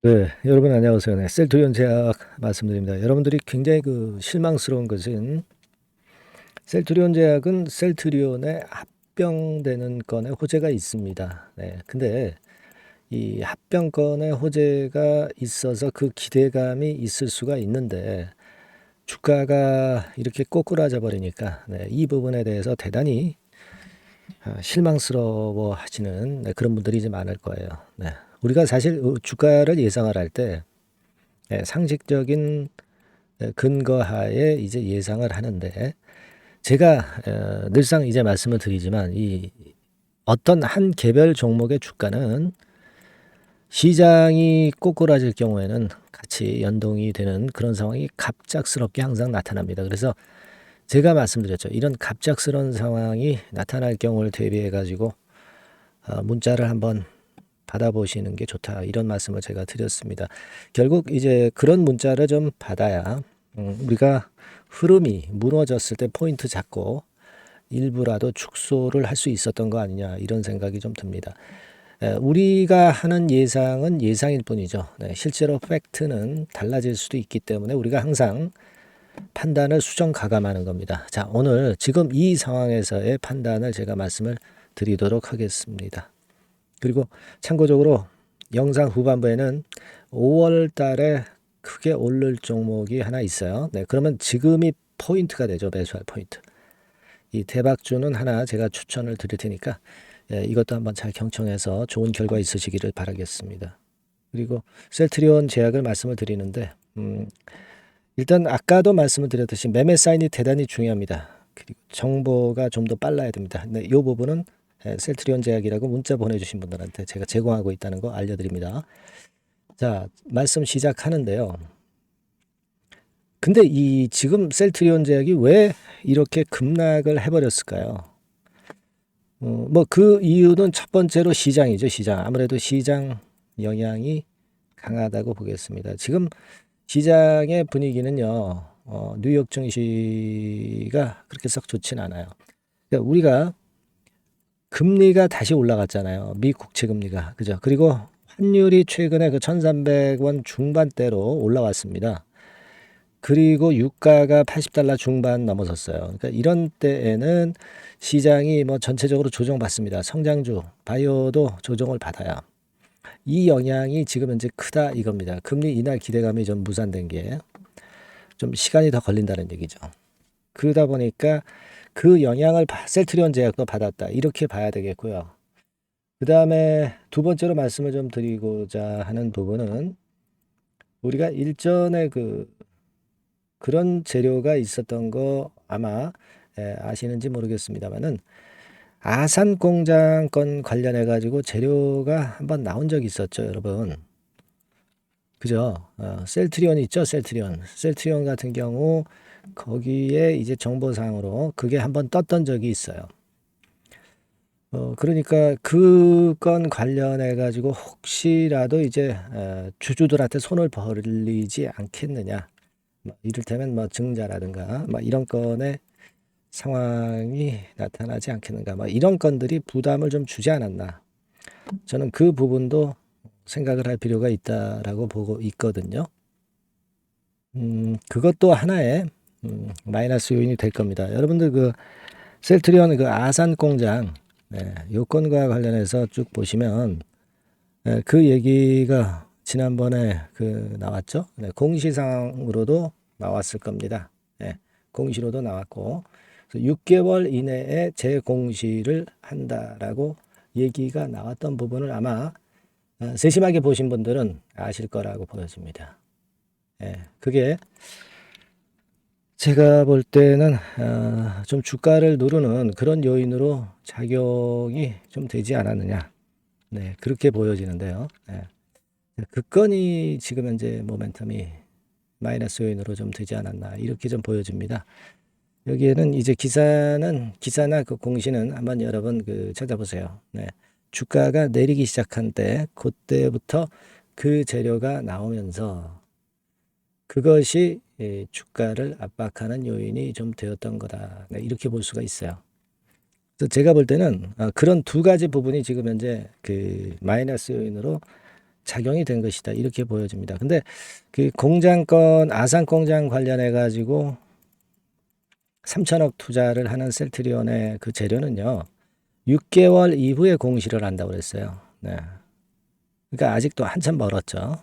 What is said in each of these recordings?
네, 여러분 안녕하세요. 네, 셀트리온 제약 말씀드립니다. 여러분들이 굉장히 실망스러운 것은 셀트리온 제약은 셀트리온에 합병되는 건에 호재가 있습니다. 네, 근데 이 합병건에 호재가 있어서 그 기대감이 있을 수가 있는데 주가가 이렇게 꼬꾸라져 버리니까 이 부분에 대해서 대단히 실망스러워 하시는 그런 분들이 이제 많을 거예요. 네, 우리가 사실 주가를 예상을 할때 상식적인 근거하에 이제 예상을 하는데 제가 늘상 이제 말씀을 드리지만 이 어떤 한 개별 종목의 주가는 시장이 꼬꾸라질 경우에는 같이 연동이 되는 그런 상황이 갑작스럽게 항상 나타납니다. 그래서 제가 말씀드렸죠. 이런 갑작스러운 상황이 나타날 경우를 대비해 가지고 문자를 한번 받아보시는 게 좋다. 이런 말씀을 제가 드렸습니다. 결국 이제 그런 문자를 좀 받아야 우리가 흐름이 무너졌을 때 포인트 잡고 일부라도 축소를 할 수 있었던 거 아니냐 이런 생각이 좀 듭니다. 우리가 하는 예상은 예상일 뿐이죠. 네, 실제로 팩트는 달라질 수도 있기 때문에 우리가 항상 판단을 수정 가감하는 겁니다. 자, 오늘 지금 이 상황에서의 판단을 제가 말씀을 드리도록 하겠습니다. 그리고 참고적으로 영상 후반부에는 5월 달에 크게 오를 종목이 하나 있어요. 네, 그러면 지금이 포인트가 되죠. 매수할 포인트. 이 대박주는 하나 제가 추천을 드릴 테니까 이것도 한번 잘 경청해서 좋은 결과 있으시기를 바라겠습니다. 그리고 셀트리온 제약을 말씀을 드리는데 일단 아까도 말씀을 드렸듯이 매매 사인이 대단히 중요합니다. 그리고 정보가 좀 더 빨라야 됩니다. 네, 이 부분은 셀트리온 제약이라고 문자 보내주신 분들한테 제가 제공하고 있다는 거 알려드립니다. 자, 말씀 시작하는데요. 근데 이 지금 셀트리온 제약이 왜 이렇게 급락을 해버렸을까요? 뭐 그 이유는 첫 번째로 시장이죠, 시장. 아무래도 시장 영향이 강하다고 보겠습니다. 지금 시장의 분위기는요, 뉴욕 증시가 그렇게 썩 좋진 않아요. 그러니까 우리가 금리가 다시 올라갔잖아요. 미 국채 금리가. 그죠? 그리고 환율이 최근에 그 1,300원 중반대로 올라왔습니다. 그리고 유가가 80달러 중반 넘어섰어요. 그러니까 이런 때에는 시장이 뭐 전체적으로 조정받습니다. 성장주, 바이오도 조정을 받아요. 이 영향이 지금 현재 크다 이겁니다. 금리 인하 기대감이 좀 무산된 게 좀 시간이 더 걸린다는 얘기죠. 그러다 보니까 그 영향을 셀트리온 제약도 받았다. 이렇게 봐야 되겠고요. 그 다음에 두 번째로 말씀을 좀 드리고자 하는 부분은 우리가 일전에 그런 재료가 있었던 거 아마 아시는지 모르겠습니다만은 아산 공장 건 관련해 가지고 재료가 한번 나온 적이 있었죠, 여러분. 그죠? 셀트리온 있죠, 셀트리온. 셀트리온 같은 경우 거기에 이제 정보상으로 그게 한번 떴던 적이 있어요. 그러니까 그 건 관련해 가지고 혹시라도 이제 주주들한테 손을 벌리지 않겠느냐. 뭐 이를테면 뭐 증자라든가 뭐 이런 건에 상황이 나타나지 않겠는가. 뭐 이런 건들이 부담을 좀 주지 않았나. 저는 그 부분도 생각을 할 필요가 있다라고 보고 있거든요. 그것도 하나의 마이너스 요인이 될 겁니다. 여러분들 그 셀트리온 그 아산 공장 요건과 관련해서 쭉 보시면 그 얘기가 지난번에 나왔죠. 공시상으로도 나왔을 겁니다. 공시로도 나왔고 6개월 이내에 재공시를 한다라고 얘기가 나왔던 부분을 아마 세심하게 보신 분들은 아실 거라고 보여집니다. 그게 제가 볼 때는 좀 주가를 누르는 그런 요인으로 작용이 좀 되지 않았느냐. 네, 그렇게 보여지는데요. 그 건이 지금 현재 모멘텀이 마이너스 요인으로 좀 되지 않았나 이렇게 좀 보여집니다. 여기에는 이제 기사나 그 공시는 한번 여러분 찾아보세요. 주가가 내리기 시작한 때 그때부터 그 재료가 나오면서 그것이 주가를 압박하는 요인이 좀 되었던 거다. 이렇게 볼 수가 있어요. 그래서 제가 볼 때는 그런 두 가지 부분이 지금 현재 마이너스 요인으로 작용이 된 것이다. 이렇게 보여집니다. 근데 그 공장권 아산 공장 관련해 가지고 3천억 투자를 하는 셀트리온의 그 재료는요. 6개월 이후에 공시를 한다고 그랬어요. 네. 그러니까 아직도 한참 멀었죠.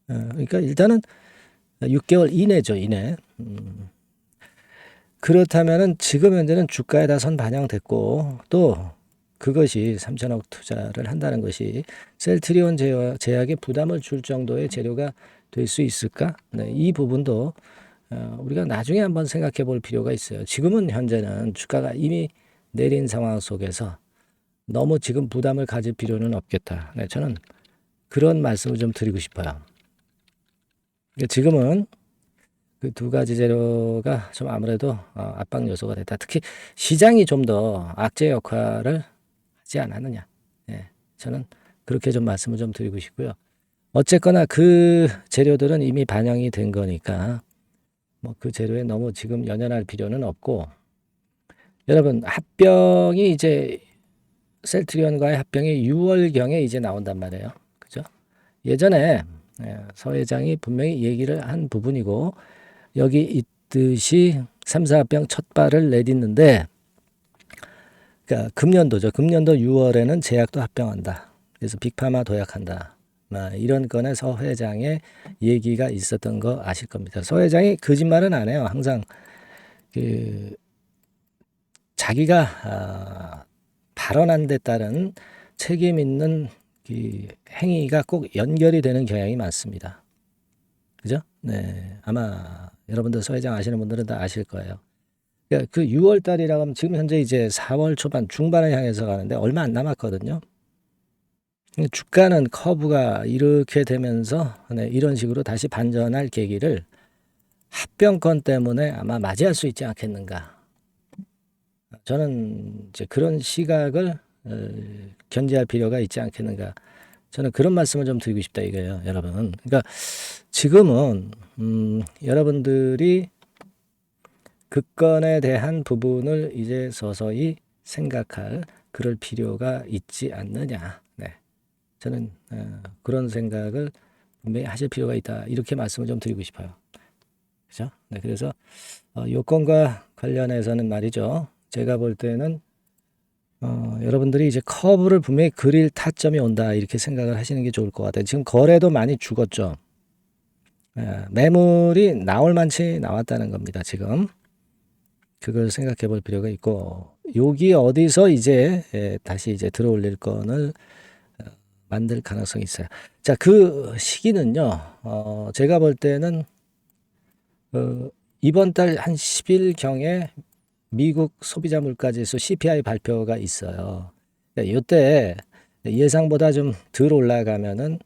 그러니까 일단은 6개월 이내죠, 이내. 그렇다면은 지금 현재는 주가에 다 선 반영됐고 또 그것이 3천억 투자를 한다는 것이 셀트리온 제약에 부담을 줄 정도의 재료가 될 수 있을까? 네, 이 부분도 우리가 나중에 한번 생각해 볼 필요가 있어요. 지금은 현재는 주가가 이미 내린 상황 속에서 너무 지금 부담을 가질 필요는 없겠다. 네, 저는 그런 말씀을 좀 드리고 싶어요. 지금은 그 두 가지 재료가 좀 아무래도 압박 요소가 됐다. 특히 시장이 좀 더 악재 역할을 하지 않았느냐. 예, 저는 그렇게 좀 말씀을 좀 드리고 싶고요. 어쨌거나 그 재료들은 이미 반영이 된 거니까 뭐 그 재료에 너무 지금 연연할 필요는 없고 여러분 합병이 이제 셀트리온과의 합병이 6월경에 이제 나온단 말이에요. 그죠? 예전에 서 회장이 분명히 얘기를 한 부분이고 여기 있듯이 3사 합병 첫 발을 내딛는데 그러니까 금년도죠. 금년도 6월에는 제약도 합병한다. 그래서 빅파마 도약한다. 이런 건에 서 회장의 얘기가 있었던 거 아실 겁니다. 서 회장이 거짓말은 안 해요. 항상 그 자기가 발언한 데 따른 책임 있는 그 행위가 꼭 연결이 되는 경향이 많습니다. 그죠? 네, 아마 여러분들 서 회장 아시는 분들은 다 아실 거예요. 그러니까 그 6월 달이라고 하면 지금 현재 이제 4월 초반 중반을 향해서 가는데 얼마 안 남았거든요. 주가는 커브가 이렇게 되면서 이런 식으로 다시 반전할 계기를 합병권 때문에 아마 맞이할 수 있지 않겠는가. 저는 이제 그런 시각을 견지할 필요가 있지 않겠는가. 저는 그런 말씀을 좀 드리고 싶다 이거예요, 여러분. 그러니까 지금은 여러분들이 그 건에 대한 부분을 이제 서서히 생각할 그럴 필요가 있지 않느냐. 네. 저는 그런 생각을 분명히 하실 필요가 있다. 이렇게 말씀을 좀 드리고 싶어요. 그죠? 네, 그래서 요건과 관련해서는 말이죠. 제가 볼 때는 여러분들이 이제 커브를 분명히 그릴 타점이 온다. 이렇게 생각을 하시는 게 좋을 것 같아요. 지금 거래도 많이 죽었죠. 매물이 나올 만치 나왔다는 겁니다. 지금. 그걸 생각해 볼 필요가 있고 여기 어디서 이제 다시 이제 들어올릴 건을 만들 가능성이 있어요. 자, 그 시기는요. 제가 볼 때는 이번 달 한 10일경에 미국 소비자 물가지수 CPI 발표가 있어요. 이때 예상보다 좀 덜 올라가면은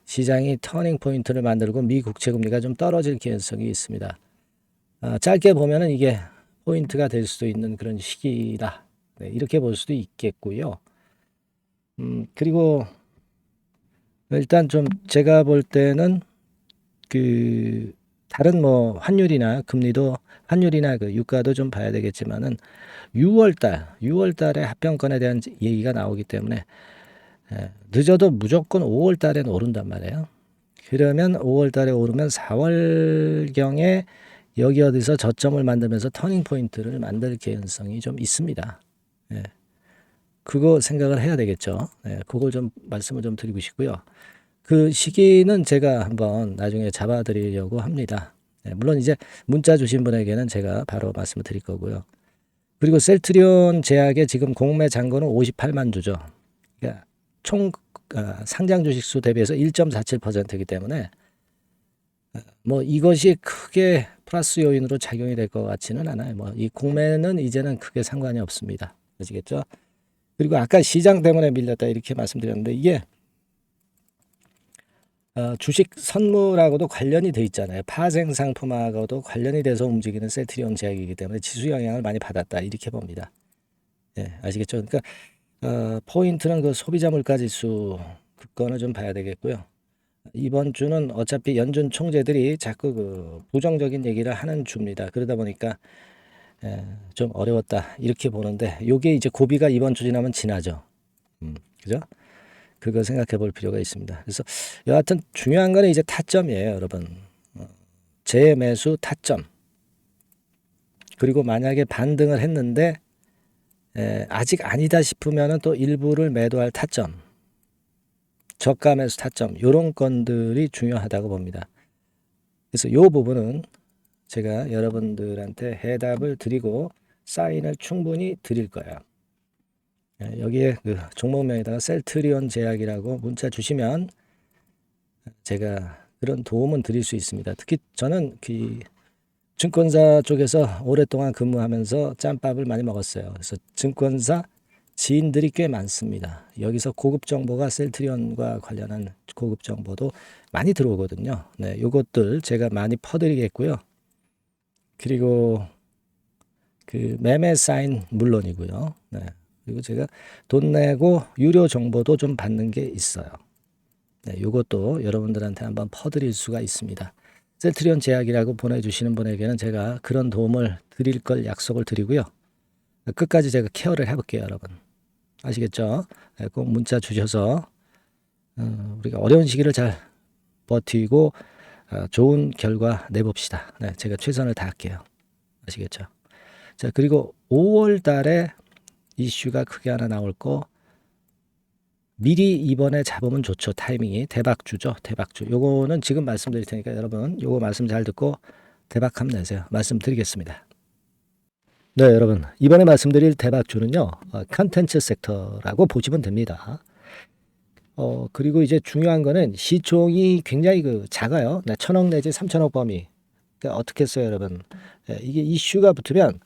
시장이 터닝 포인트를 만들고 미 국채 금리가 좀 떨어질 가능성이 있습니다. 짧게 보면은 이게 포인트가 될 수도 있는 그런 시기다. 네, 이렇게 볼 수도 있겠고요. 그리고 일단 좀 제가 볼 때는 그 다른 뭐 환율이나 금리도 환율이나 그 유가도 좀 봐야 되겠지만은 6월 달에 합병권에 대한 얘기가 나오기 때문에 늦어도 무조건 5월 달에는 오른단 말이에요. 그러면 5월 달에 오르면 4월경에 여기 어디서 저점을 만들면서 터닝 포인트를 만들 개연성이 좀 있습니다. 예. 그거 생각을 해야 되겠죠. 예. 그걸 좀 말씀을 좀 드리고 싶고요. 그 시기는 제가 한번 나중에 잡아드리려고 합니다. 예. 물론 이제 문자 주신 분에게는 제가 바로 말씀을 드릴 거고요. 그리고 셀트리온 제약의 지금 공매 잔고는 58만 주죠. 그러니까 총 상장 주식수 대비해서 1.47%이기 때문에 뭐 이것이 크게 플러스 요인으로 작용이 될 것 같지는 않아요. 뭐 이 공매는 이제는 크게 상관이 없습니다. 아시겠죠? 그리고 아까 시장 때문에 밀렸다 이렇게 말씀드렸는데 이게 주식 선물하고도 관련이 돼 있잖아요. 파생 상품하고도 관련이 돼서 움직이는 셀트리온 제약이기 때문에 지수 영향을 많이 받았다 이렇게 봅니다. 예, 아시겠죠? 그러니까 포인트는 그 소비자 물가 지수 그거는 좀 봐야 되겠고요. 이번 주는 어차피 연준 총재들이 자꾸 그 부정적인 얘기를 하는 주입니다. 그러다 보니까 좀 어려웠다 이렇게 보는데 요게 이제 고비가 이번 주 지나면 지나죠. 그죠? 그거 생각해 볼 필요가 있습니다. 그래서 여하튼 중요한 거는 이제 타점이에요, 여러분. 재매수 타점. 그리고 만약에 반등을 했는데 아직 아니다 싶으면은 또 일부를 매도할 타점. 저가 매수 타점. 요런 건들이 중요하다고 봅니다. 그래서 요 부분은 제가 여러분들한테 해답을 드리고 사인을 충분히 드릴 거예요. 여기에 그 종목명에다가 셀트리온 제약이라고 문자 주시면 제가 그런 도움은 드릴 수 있습니다. 특히 저는 그 증권사 쪽에서 오랫동안 근무하면서 짬밥을 많이 먹었어요. 그래서 증권사 지인들이 꽤 많습니다. 여기서 고급 정보가 셀트리온과 관련한 고급 정보도 많이 들어오거든요. 네, 요것들 제가 많이 퍼드리겠고요. 그리고 그 매매 사인 물론이고요. 네. 그리고 제가 돈 내고 유료 정보도 좀 받는 게 있어요. 네, 요것도 여러분들한테 한번 퍼드릴 수가 있습니다. 셀트리온 제약이라고 보내주시는 분에게는 제가 그런 도움을 드릴 걸 약속을 드리고요. 끝까지 제가 케어를 해볼게요, 여러분. 아시겠죠? 네, 꼭 문자 주셔서 우리가 어려운 시기를 잘 버티고 좋은 결과 내봅시다. 네, 제가 최선을 다할게요. 아시겠죠? 자, 그리고 5월 달에 이슈가 크게 하나 나올 거 미리 이번에 잡으면 좋죠. 타이밍이 대박주죠. 대박주. 요거는 지금 말씀드릴 테니까 여러분 요거 말씀 잘 듣고 대박 한번 내세요. 말씀드리겠습니다. 네, 여러분 이번에 말씀드릴 대박주는요. 컨텐츠 섹터라고 보시면 됩니다. 그리고 이제 중요한 거는 시총이 굉장히 작아요. 네, 1,000억 내지 3,000억 범위. 그러니까 어떻게 했어요, 여러분? 이게 이슈가 붙으면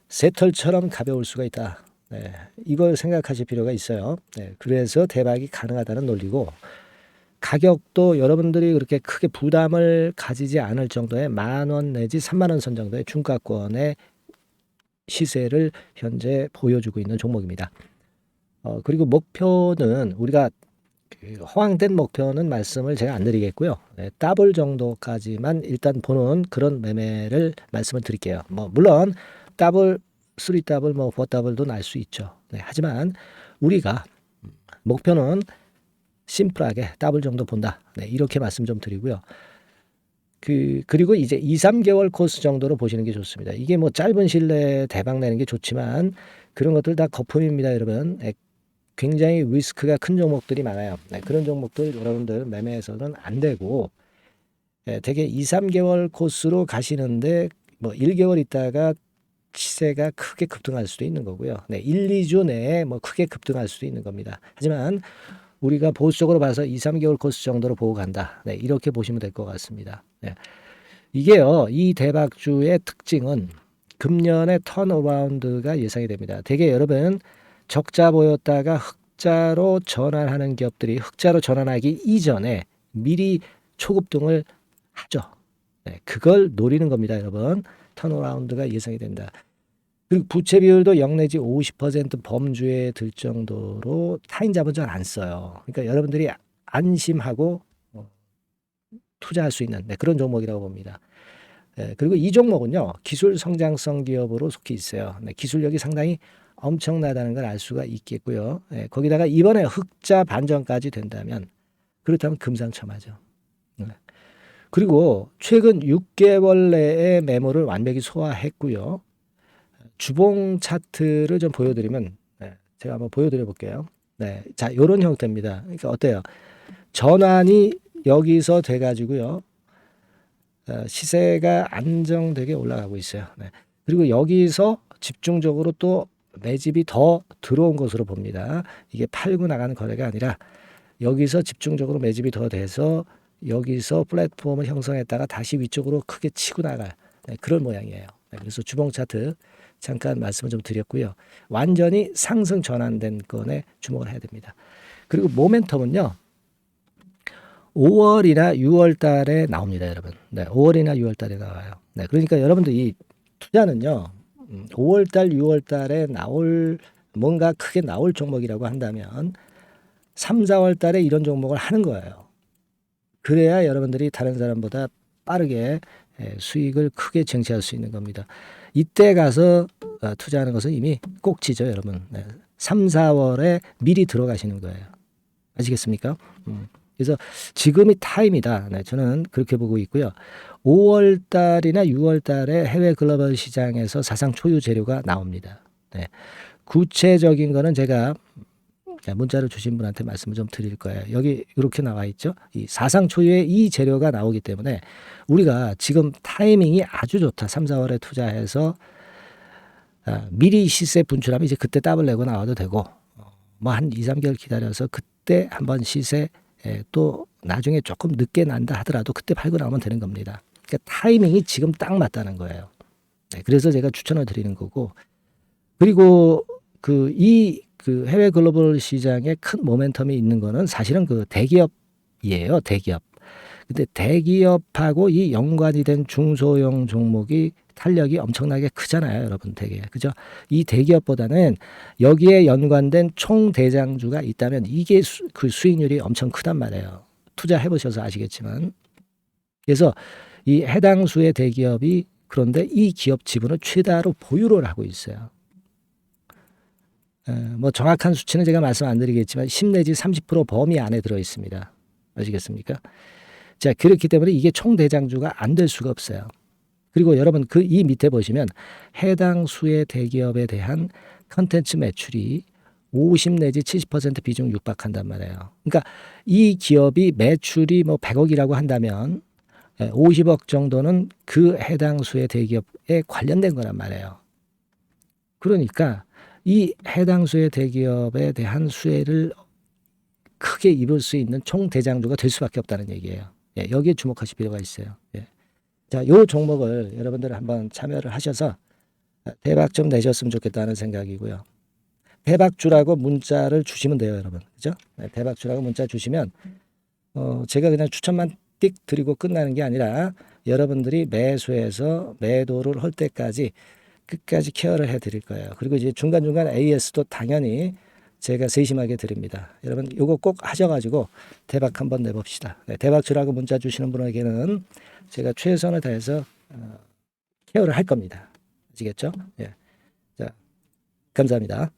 새털처럼 가벼울 수가 있다. 네, 이걸 생각하실 필요가 있어요. 네, 그래서 대박이 가능하다는 논리고 가격도 여러분들이 그렇게 크게 부담을 가지지 않을 정도의 10,000원 내지 30,000원 선 정도의 중가권의 시세를 현재 보여주고 있는 종목입니다. 그리고 목표는 우리가 허황된 목표는 말씀을 제가 안 드리겠고요. 네, 더블 정도까지만 일단 보는 그런 매매를 말씀을 드릴게요. 뭐 물론 더블, 3더블, 뭐 4더블도 날 수 있죠. 네, 하지만 우리가 목표는 심플하게 더블 정도 본다. 네, 이렇게 말씀 좀 드리고요. 그리고 이제 2, 3개월 코스 정도로 보시는 게 좋습니다. 이게 뭐 짧은 시일 내에 대박 내는 게 좋지만 그런 것들 다 거품입니다, 여러분. 굉장히 리스크가 큰 종목들이 많아요. 네, 그런 종목들 여러분들 매매해서는 안 되고 되게 2, 3개월 코스로 가시는데 뭐 1개월 있다가 시세가 크게 급등할 수도 있는 거고요. 네, 1, 2주 내에 뭐 크게 급등할 수도 있는 겁니다. 하지만 우리가 보수적으로 봐서 2, 3개월 코스 정도로 보고 간다. 네, 이렇게 보시면 될 것 같습니다. 네. 이게요, 이 대박주의 특징은 금년에 턴어라운드가 예상이 됩니다. 되게 여러분 적자 보였다가 흑자로 전환하는 기업들이 흑자로 전환하기 이전에 미리 초급등을 하죠. 네, 그걸 노리는 겁니다, 여러분. 턴어라운드가 예상이 된다. 그리고 부채 비율도 0 내지 50% 범주에 들 정도로 타인 자본 잘 안 써요. 그러니까 여러분들이 안심하고 투자할 수 있는 그런 종목이라고 봅니다. 그리고 이 종목은요, 기술 성장성 기업으로 속해 있어요. 기술력이 상당히 엄청나다는 걸 알 수가 있겠고요. 거기다가 이번에 흑자 반전까지 된다면 그렇다면 금상첨화죠. 그리고 최근 6개월 내에 매물을 완벽히 소화했고요. 주봉 차트를 좀 보여드리면 제가 한번 보여드려 볼게요. 네, 자, 이런 형태입니다. 그러니까 어때요? 전환이 여기서 돼가지고요. 시세가 안정되게 올라가고 있어요. 네. 그리고 여기서 집중적으로 또 매집이 더 들어온 것으로 봅니다. 이게 팔고 나가는 거래가 아니라 여기서 집중적으로 매집이 더 돼서 여기서 플랫폼을 형성했다가 다시 위쪽으로 크게 치고 나갈 그런 모양이에요. 그래서 주봉 차트 잠깐 말씀을 좀 드렸고요. 완전히 상승 전환된 건에 주목을 해야 됩니다. 그리고 모멘텀은요. 5월이나 6월 달에 나옵니다, 여러분. 네, 5월이나 6월 달에 나와요. 네, 그러니까 여러분들 이 투자는요. 5월 달, 6월 달에 뭔가 크게 나올 종목이라고 한다면 3, 4월 달에 이런 종목을 하는 거예요. 그래야 여러분들이 다른 사람보다 빠르게 수익을 크게 쟁취할 수 있는 겁니다. 이때 가서 투자하는 것은 이미 꼭지죠, 여러분. 3, 4월에 미리 들어가시는 거예요. 아시겠습니까? 그래서 지금이 타임이다. 네, 저는 그렇게 보고 있고요. 5월 달이나 6월 달에 해외 글로벌 시장에서 사상 초유 재료가 나옵니다. 네. 구체적인 거는 제가 문자를 주신 분한테 말씀을 좀 드릴 거예요. 여기 이렇게 나와 있죠. 이 사상 초유의 이 재료가 나오기 때문에 우리가 지금 타이밍이 아주 좋다. 3, 4월에 투자해서 미리 시세 분출하면 이제 그때 더블 내고 나와도 되고 뭐 한 2, 3개월 기다려서 그때 한번 시세 또 나중에 조금 늦게 난다 하더라도 그때 팔고 나오면 되는 겁니다. 그러니까 타이밍이 지금 딱 맞다는 거예요. 네, 그래서 제가 추천을 드리는 거고 그리고 그 해외 글로벌 시장에 큰 모멘텀이 있는 거는 사실은 그 대기업이에요. 대기업. 근데 대기업하고 이 연관이 된 중소형 종목이 탄력이 엄청나게 크잖아요, 여러분. 되게. 그죠? 이 대기업보다는 여기에 연관된 총대장주가 있다면 이게 그 수익률이 엄청 크단 말이에요. 투자해 보셔서 아시겠지만. 그래서 이 해당 수의 대기업이 그런데 이 기업 지분을 최다로 보유를 하고 있어요. 뭐 정확한 수치는 제가 말씀 안 드리겠지만 10 내지 30% 범위 안에 들어 있습니다. 아시겠습니까? 자, 그렇기 때문에 이게 총대장주가 안 될 수가 없어요. 그리고 여러분 그 이 밑에 보시면 해당 수의 대기업에 대한 컨텐츠 매출이 50 내지 70% 비중 육박한단 말이에요. 그러니까 이 기업이 매출이 뭐 100억이라고 한다면 50억 정도는 그 해당 수의 대기업에 관련된 거란 말이에요. 그러니까 이 해당 수의 대기업에 대한 수혜를 크게 입을 수 있는 총대장주가 될 수밖에 없다는 얘기예요. 예, 여기에 주목하실 필요가 있어요. 예. 자, 요 종목을 여러분들 한번 참여를 하셔서 대박 좀 내셨으면 좋겠다는 생각이고요. 대박주라고 문자를 주시면 돼요, 여러분. 그죠? 네, 대박주라고 문자 주시면 제가 그냥 추천만 띡 드리고 끝나는 게 아니라 여러분들이 매수해서 매도를 할 때까지 끝까지 케어를 해 드릴 거예요. 그리고 이제 중간중간 AS도 당연히 제가 세심하게 드립니다. 여러분 요거 꼭 하셔가지고 대박 한번 내봅시다. 네, 대박주라고 문자 주시는 분에게는 제가 최선을 다해서 케어를 할 겁니다. 아시겠죠? 예. 자, 감사합니다.